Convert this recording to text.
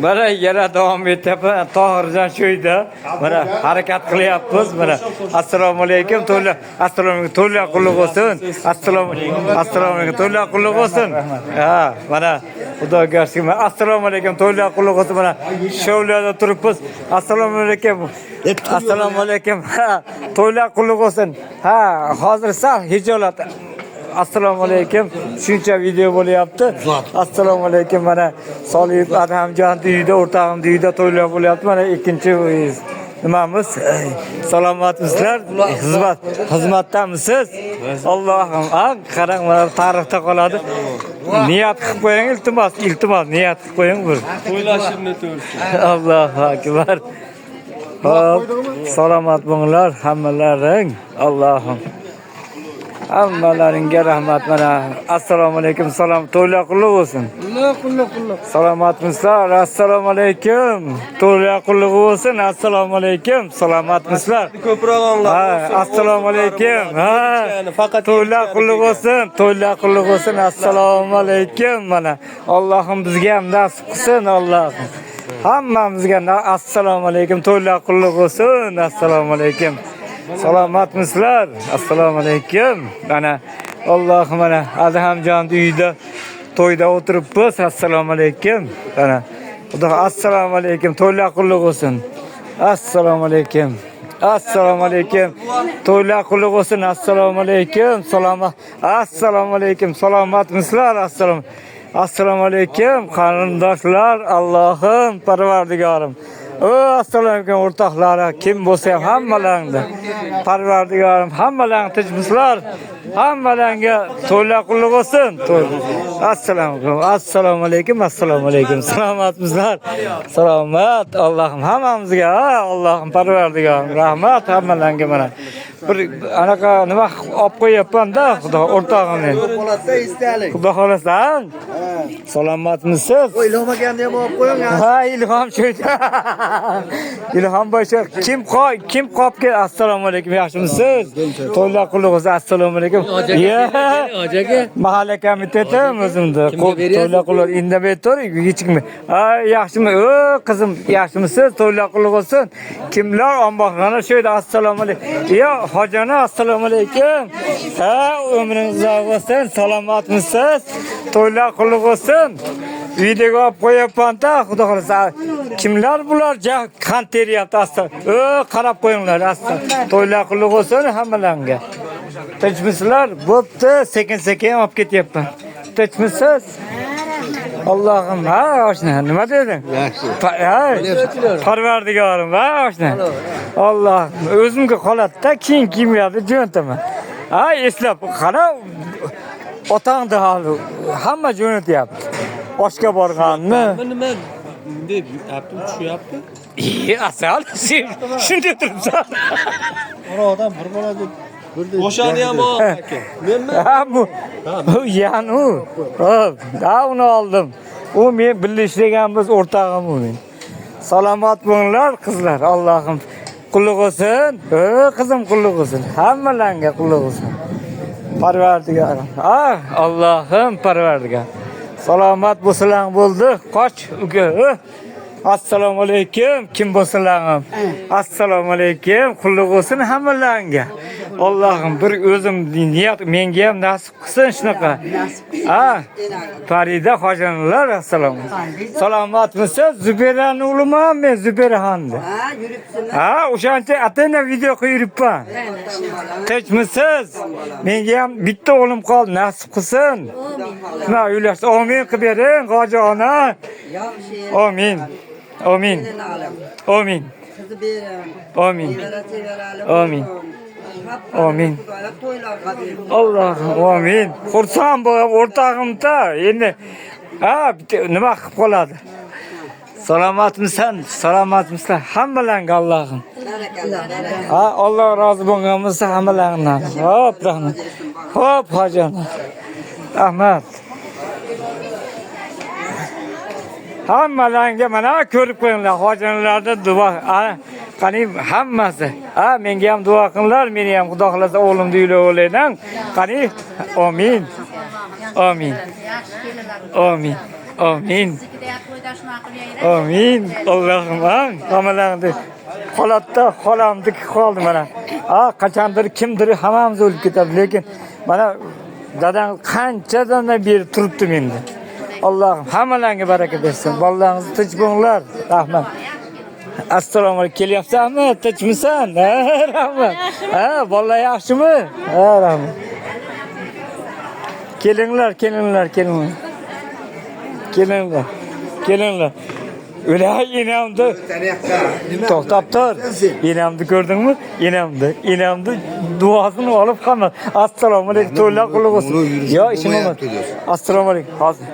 Mana yana davom etyapmiz. Tohirjon sho'yda. Mana harakat qilyapmiz. Mana assalomu alaykum. Assalomu alaykum. To'la qulluq bo'lsin. Assalomu alaykum. To'la qulluq bo'lsin. Ha, mana Xudoga shukr. Assalomu alaykum. To'la qulluq bo'lsin. Mana shovlarda turibmiz. Assalomu alaykum. Assalomu alaykum. Ha, to'la qulluq bo'lsin. Ha, hozir sal hijolat. Assalomu alaykum. Shuncha video bo'lyapti. Assalomu alaykum. Mana Solih Adhamjon uyida, o'rtog'im uyida to'ylar bo'lyapti. Mana ikkinchi nimamiz. Salomatmisizlar? Xizmatdamisiz? Allohim, qarang, mana tarixda qoladi. Niyat qilib qo'ying, iltimos, niyat qilib qo'ying bir. To'ylashimni to'rsin. Allohu akbar. Hop, salomat bo'linglar hammalaring. Allohim. Hammalaringga rahmat. Mana assalomu alaykum. Salom, to'la qulluq bo'lsin. Qulluq. Salomatmisizlar? Assalomu alaykum. To'la qulluq bo'lsin. Assalomu alaykum. Salomatmisizlar? Ko'proq anglar. Ha, assalomu alaykum. Ha, faqat to'la qulluq bo'lsin. To'la qulluq bo'lsin. Assalomu alaykum. Mana Allohim bizga ham nasib qilsin, Allohim. Hammamizga assalomu alaykum. To'la qulluq bo'lsin. Assalomu alaykum. Salomatmisizlar? Assalomu alaykum. Mana Allohim, mana Adhamjon uyida to'yda o'tiribmiz. Assalomu alaykum. Mana Xudo assalomu alaykum. To'la qulluq bo'lsin. Assalomu alaykum. Assalomu alaykum. To'la qulluq bo'lsin. Assalomu alaykum. Assalomu alaykum. Salomatmisizlar? Assalomu alaykum qarindoshlar. Allohim, Parvardigorim. Assalomu alaykum o'rtoqlar, kim bo'lsa ham hammalaringni Parvardigorim, hammalaring tinchmisizlar? Hammalaringga to'la qulluq bo'lsin. Assalomu alaykum. Salomatmisizlar? Salomat. Allohim hammamizga, Allohim Parvardigorim, rahmat hammalaringga. Mana bir anaqa nima olib qo'yapman-da, Xudo o'rtog'imni. Xudo xolasa. Salomatmisiz? Ilhomaganda ham olib qo'ying. Ha, ilhom sho'da. Ilhom boshqa kim qopga assalomu alaykum, yaxshimisiz? To'la qulluq bo'lsin. Assalomu alaykum. Hojaga Mahalla komitetim o'zimda. To'la qulluq indamay turing, hech kim. Ha, yaxshimi? Qizim, yaxshimisiz? To'la qulluq bo'lsin. Kimlar omborxona sho'da assalomu alaykum. Hojana assalomu alaykum. Ha, umringiz uzoq bo'lsin. Salomatmisiz? To'la qulluq bo'lsin. Videoga olib qo'yapman-da, Xudo xolasa. Kimlar bular? Qand teryapti asta. Qarab qo'yinglar asta. To'la qulluq bo'lsin hammalaringga. Tinchmisizlar? Bo'pti, sekin-sekin olib ketyapman. Tinchmisiz? Allohim, ha, oshna, nima deding? Yaxshi. Parvardigorim, ha, oshna. Alloh, o'zimga qoladi-da, keyin kiyimlarni jo'nataman. Ha, eslab, qara, otangni hali hamma jo'natyapti. Oshga borganmi? Nima deb tushyapti? Asal, shunday turibsan. Odam bir bola deb o'shani ham ol aka. Menmi? Ha, bu yanu. Hop, da uni oldim. U men birga ishlaganmiz, o'rtog'im u men. Salomat bo'linglar qizlar, Allohim qulluq bo'lsin. Qizim qulluq bo'lsin. Hammalaringga qulluq bo'lsin. Parvardigorim. Allohim Parvardigor. Salomat bo'lsalaring bo'ldi. Qoch uka. Assalomu alaykum. Kim bo'lsalaring? Assalomu alaykum. Qulluq bo'lsin hammalaringga. Allohim bir o'zim niyat menga ham nasib qilsin shunaqa. Farida xo'janlar assalomu. Salomatmisiz? Zubayraning o'g'liman men, Zubayraxonni. O'shancha atana video qo'yib yuribman. Tinchmisiz? Menga ham bitta o'g'lim qoldi, nasib qilsin. Shuna uylash. Amin qilib bering, hoji ona. Amin. Amin. Amin. Amin. Amin. Amin. Allohim, amin. Xursand bo'lib o'rtog'im-da, endi nima qilib qoladi? Salomatmisizlar? Hammalarga Allohim. Alloh rozi bo'lgan bo'lsa hammalaringdan. Hop, rahmat. Hop, hojiona. Rahmat. Hammalarga mana ko'rib qo'yinglar, hojilarning duo. Qani hammasi. Menga ham duo qilinglar, meni ham Xudo xolasa o'g'limni uylab olaydan. Qani amin. Amin. Amin. Amin. Amin. Allah'ım amin. Kamalandı. Kolatda kolamdık kaldı bana. Kaçandır kimdir hamamız ölüp gider. Lekin bana dadan kançadan da bir turuptu mende. Allah'ım hamalarına bereket etsin. Vallahi tinch bo'linglar. Rahmat. Assalomu alaykum. Kelyapsanmi? Tinchmisan? Rahmat. Bolalar yaxshimi? Rahmat. Kelinglar. Kelinglar. Öyle inamdı. To'xtab tur. İnamdı gördün mü? İnamdı. Duasını alıp kalma. Assalomu alaykum. To'ylar qutlug' bo'lsin. Yo, ishim bo'lmadi. Assalomu alaykum. Hozir.